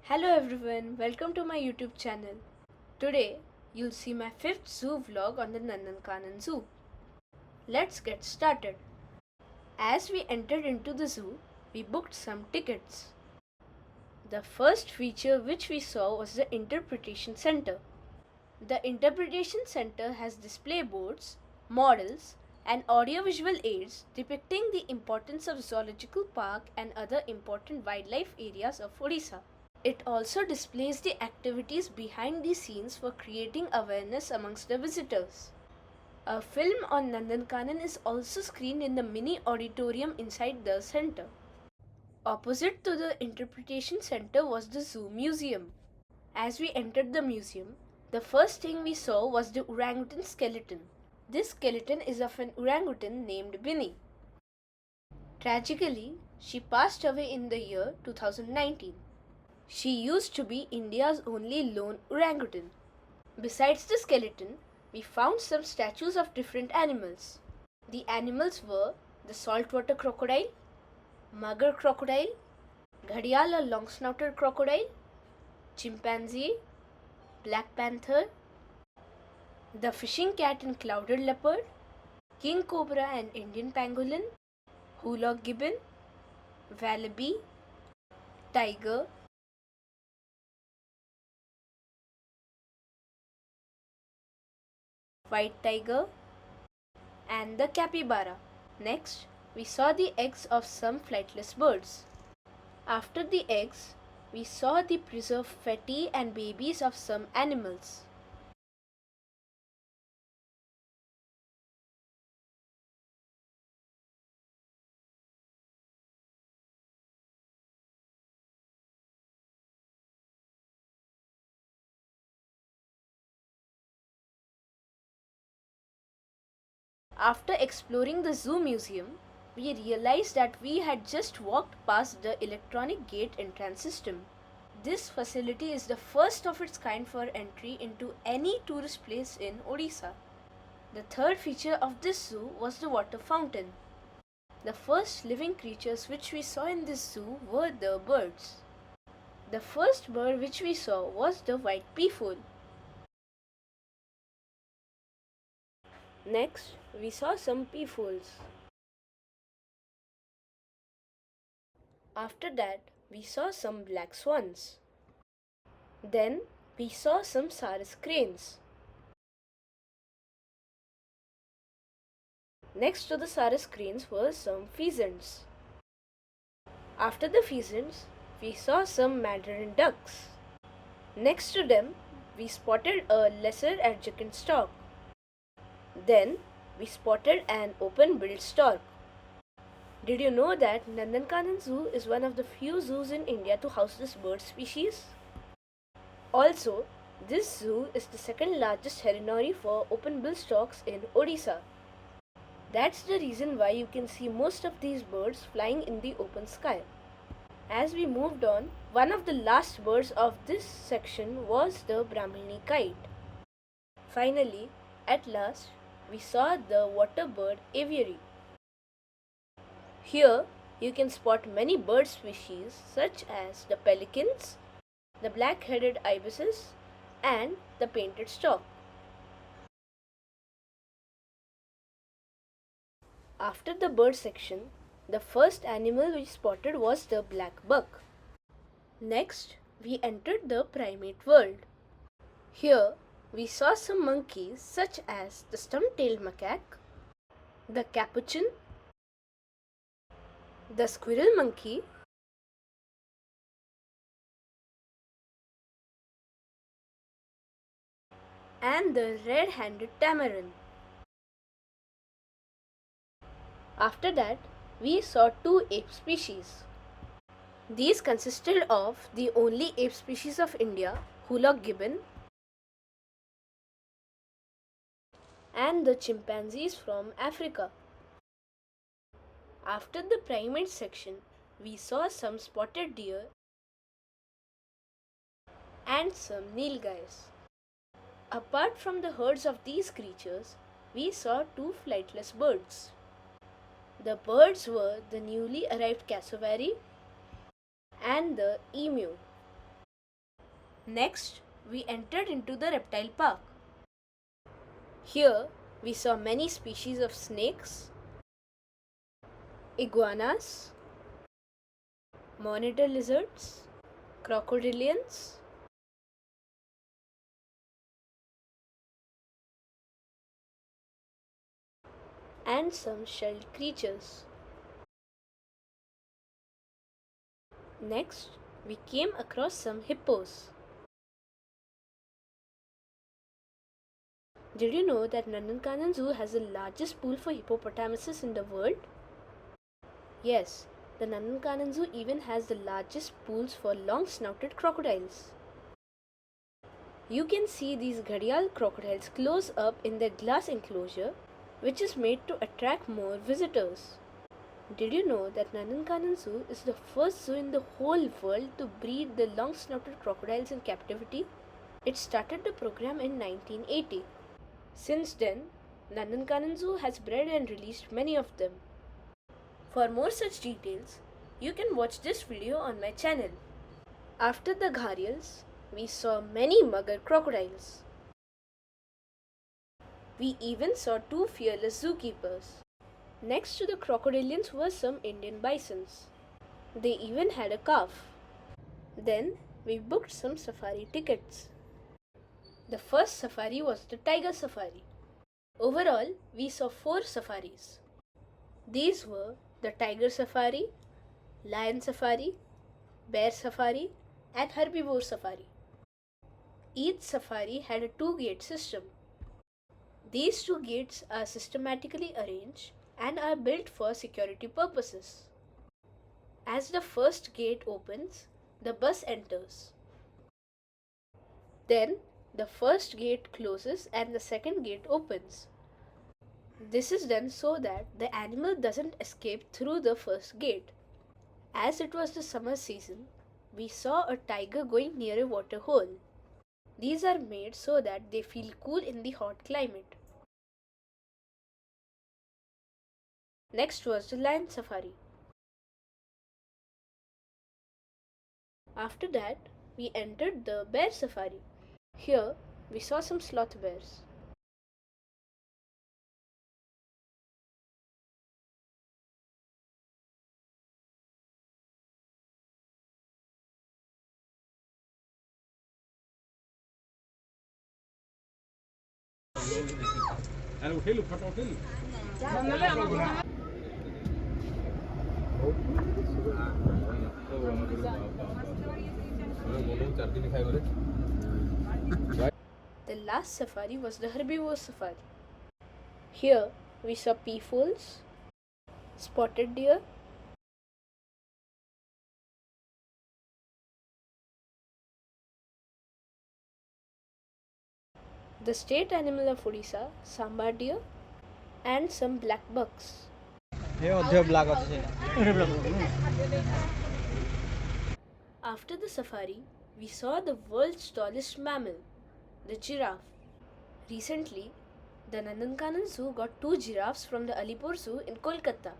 Hello everyone, welcome to my YouTube channel. Today, you'll see my 5th zoo vlog on the Nandankanan Zoo. Let's get started. As we entered into the zoo, we booked some tickets. The first feature which we saw was the Interpretation Center. The Interpretation Center has display boards, models, and audiovisual aids depicting the importance of zoological park and other important wildlife areas of Odisha. It also displays the activities behind the scenes for creating awareness amongst the visitors. A film on Nandankanan is also screened in the mini auditorium inside the center. Opposite to the Interpretation Center was the Zoo Museum. As we entered the museum, the first thing we saw was the orangutan skeleton. This skeleton is of an orangutan named Binny. Tragically, she passed away in the year 2019. She used to be India's only lone orangutan. Besides the skeleton, we found some statues of different animals. The animals were the saltwater crocodile, mugger crocodile, ghadial or long-snouted crocodile, chimpanzee, black panther, the fishing cat and clouded leopard, king cobra and Indian pangolin, hoolock gibbon, wallaby, tiger, white tiger, and the capybara. Next, we saw the eggs of some flightless birds. After the eggs, we saw the preserved feti and babies of some animals. After exploring the zoo museum, we realized that we had just walked past the electronic gate entrance system. This facility is the first of its kind for entry into any tourist place in Odisha. The third feature of this zoo was the water fountain. The first living creatures which we saw in this zoo were the birds. The first bird which we saw was the white peafowl. Next, we saw some peafowls. After that, we saw some black swans. Then, we saw some saris cranes. Next to the saris cranes were some pheasants. After the pheasants, we saw some mandarin ducks. Next to them, we spotted a lesser adjacent stork. Then, we spotted an open-billed stork. Did you know that Nandankanan Zoo is one of the few zoos in India to house this bird species? Also, this zoo is the second largest heronry for open-billed storks in Odisha. That's the reason why you can see most of these birds flying in the open sky. As we moved on, one of the last birds of this section was the Brahmini kite. Finally, at last, we saw the water bird aviary. Here, you can spot many bird species such as the pelicans, the black-headed ibises, and the painted stork. After the bird section, the first animal we spotted was the black buck. Next, we entered the primate world. Here, we saw some monkeys such as the stump-tailed macaque, the capuchin, the squirrel monkey, and the red-handed tamarin. After that, we saw two ape species. These consisted of the only ape species of India, hoolock gibbon, and the chimpanzees from Africa. After the primate section, we saw some spotted deer and some nilgais. Apart from the herds of these creatures, we saw two flightless birds. The birds were the newly arrived cassowary and the emu. Next, we entered into the reptile park. Here, we saw many species of snakes, iguanas, monitor lizards, crocodilians, and some shelled creatures. Next, we came across some hippos. Did you know that Nandankanan Zoo has the largest pool for hippopotamuses in the world? Yes, the Nandankanan Zoo even has the largest pools for long-snouted crocodiles. You can see these gharial crocodiles close up in their glass enclosure, which is made to attract more visitors. Did you know that Nandankanan Zoo is the first zoo in the whole world to breed the long-snouted crocodiles in captivity? It started the program in 1980. Since then, Nandankanan Zoo has bred and released many of them. For more such details, you can watch this video on my channel. After the gharials, we saw many mugger crocodiles. We even saw two fearless zookeepers. Next to the crocodilians were some Indian bisons. They even had a calf. Then we booked some safari tickets. The first safari was the tiger safari. Overall, we saw 4 safaris. These were the tiger safari, lion safari, bear safari, and herbivore safari. Each safari had a 2-gate system. These 2 gates are systematically arranged and are built for security purposes. As the first gate opens, the bus enters. Then, the first gate closes and the second gate opens. This is done so that the animal doesn't escape through the first gate. As it was the summer season, we saw a tiger going near a water hole. These are made so that they feel cool in the hot climate. Next was the lion safari. After that, we entered the bear safari. Here, we saw some sloth bears. The last safari was the herbivore safari. Here, we saw peafoals, spotted deer, the state animal of Odisha, sambar deer, and some black bucks. After the safari, we saw the world's tallest mammal, the giraffe. Recently, the Nandankanan Zoo got 2 giraffes from the Alipur Zoo in Kolkata.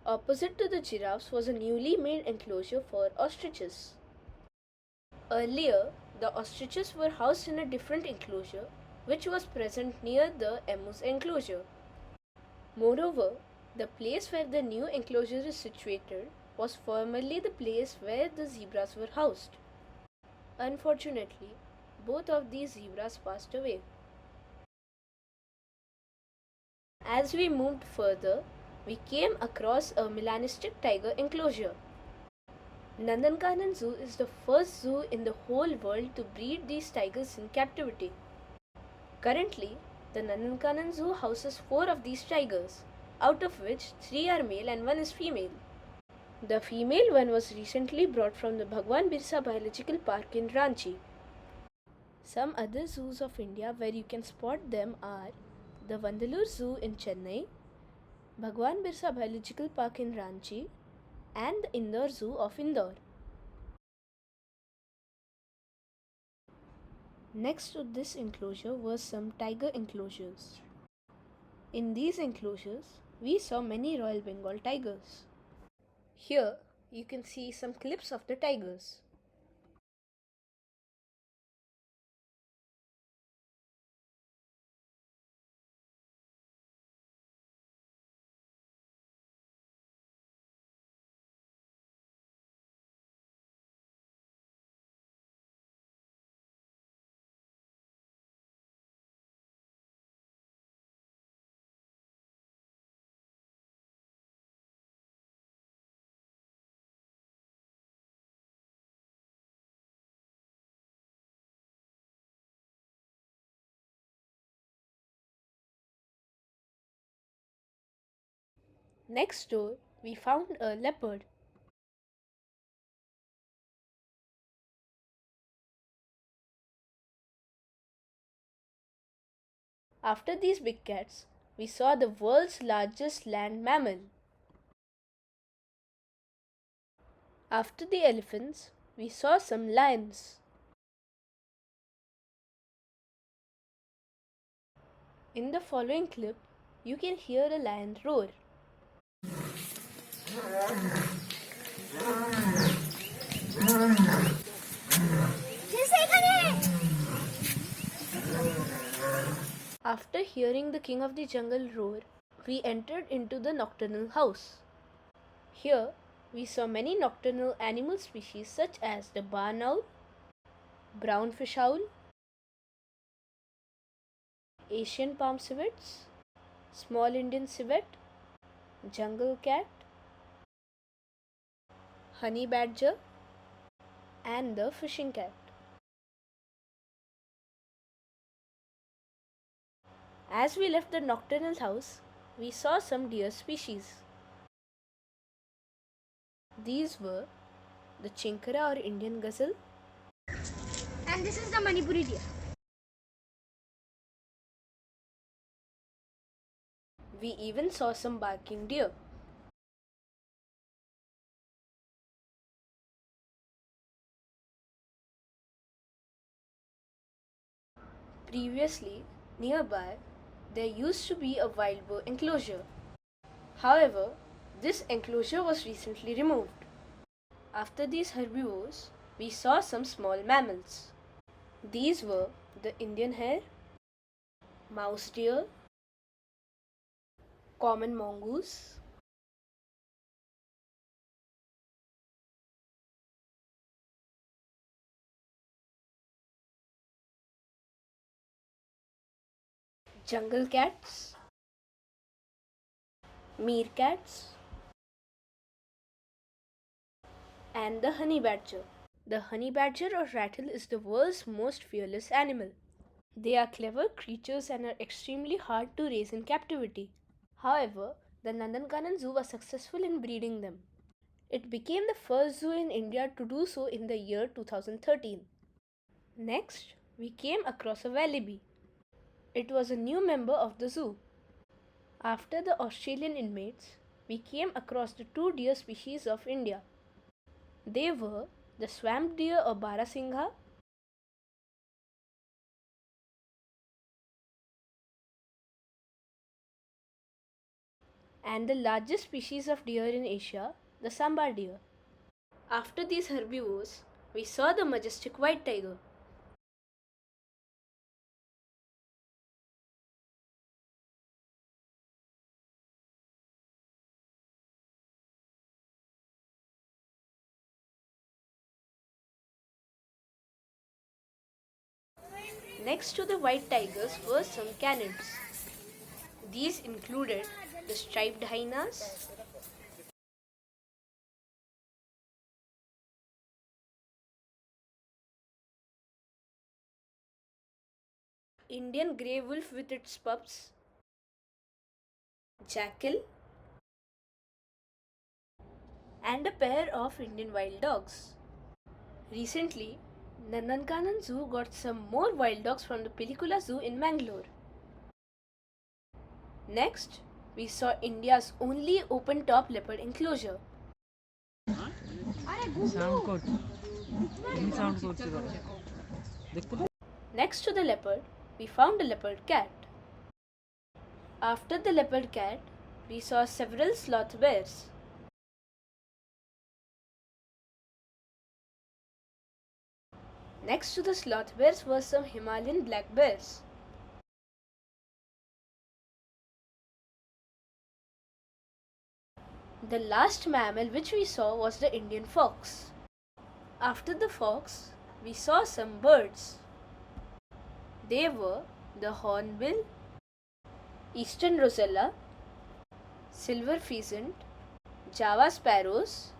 Opposite to the giraffes was a newly made enclosure for ostriches. Earlier, the ostriches were housed in a different enclosure which was present near the emu's enclosure. Moreover, the place where the new enclosure is situated was formerly the place where the zebras were housed. Unfortunately, both of these zebras passed away. As we moved further, we came across a melanistic tiger enclosure. Nandankanan Zoo is the first zoo in the whole world to breed these tigers in captivity. Currently, the Nandankanan Zoo houses 4 of these tigers, out of which 3 are male and 1 is female. The female one was recently brought from the Bhagwan Birsa Biological Park in Ranchi. Some other zoos of India where you can spot them are the Vandalur Zoo in Chennai, Bhagwan Birsa Biological Park in Ranchi, and the Indore Zoo of Indore. Next to this enclosure were some tiger enclosures. In these enclosures, we saw many Royal Bengal tigers. Here, you can see some clips of the tigers. Next door, we found a leopard. After these big cats, we saw the world's largest land mammal. After the elephants, we saw some lions. In the following clip, you can hear a lion roar. After hearing the king of the jungle roar, we entered into the nocturnal house. Here, we saw many nocturnal animal species such as the barn owl, brown fish owl, Asian palm civets, small Indian civet, jungle cat, honey badger, and the fishing cat. As we left the nocturnal house, we saw some deer species. These were the chinkara or Indian gazelle, and this is the Manipuri deer. We even saw some barking deer. Previously, nearby, there used to be a wild boar enclosure. However, this enclosure was recently removed. After these herbivores, we saw some small mammals. These were the Indian hare, mouse deer, common mongoose, jungle cats, meerkats, and the honey badger. The honey badger or rattle is the world's most fearless animal. They are clever creatures and are extremely hard to raise in captivity. However, the Nandankanan Zoo was successful in breeding them. It became the first zoo in India to do so in the year 2013. Next, we came across a wallaby. It was a new member of the zoo. After the Australian inmates, we came across the two deer species of India. They were the swamp deer or Barasingha and the largest species of deer in Asia, the sambar deer. After these herbivores, we saw the majestic white tiger. Next to the white tigers were some canids. These included the striped hyenas, Indian grey wolf with its pups, jackal, and a pair of Indian wild dogs. Recently, Nandankanan Zoo got some more wild dogs from the Pilikula Zoo in Mangalore. Next, we saw India's only open-top leopard enclosure. Next to the leopard, we found a leopard cat. After the leopard cat, we saw several sloth bears. Next to the sloth bears were some Himalayan black bears. The last mammal which we saw was the Indian fox. After the fox, we saw some birds. They were the hornbill, eastern rosella, silver pheasant, Java sparrows,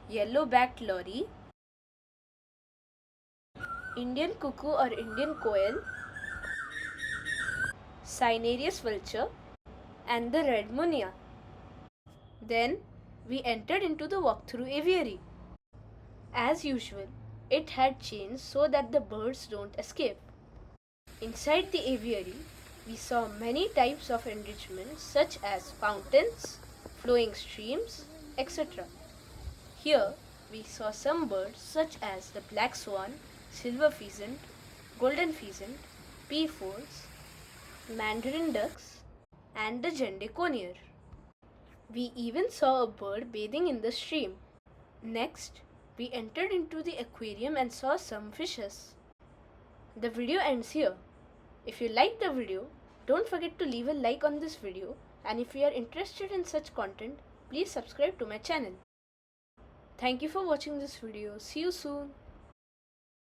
yellow-backed lory, Indian cuckoo or Indian quail, Cinereous vulture, and the red munia. Then we entered into the walkthrough aviary. As usual, it had chains so that the birds don't escape. Inside the aviary, we saw many types of enrichments such as fountains, flowing streams, etc. Here, we saw some birds such as the black swan, silver pheasant, golden pheasant, peafowls, mandarin ducks, and the jende conure. We even saw a bird bathing in the stream. Next, we entered into the aquarium and saw some fishes. The video ends here. If you liked the video, don't forget to leave a like on this video, and if you are interested in such content, please subscribe to my channel. Thank you for watching this video. See you soon.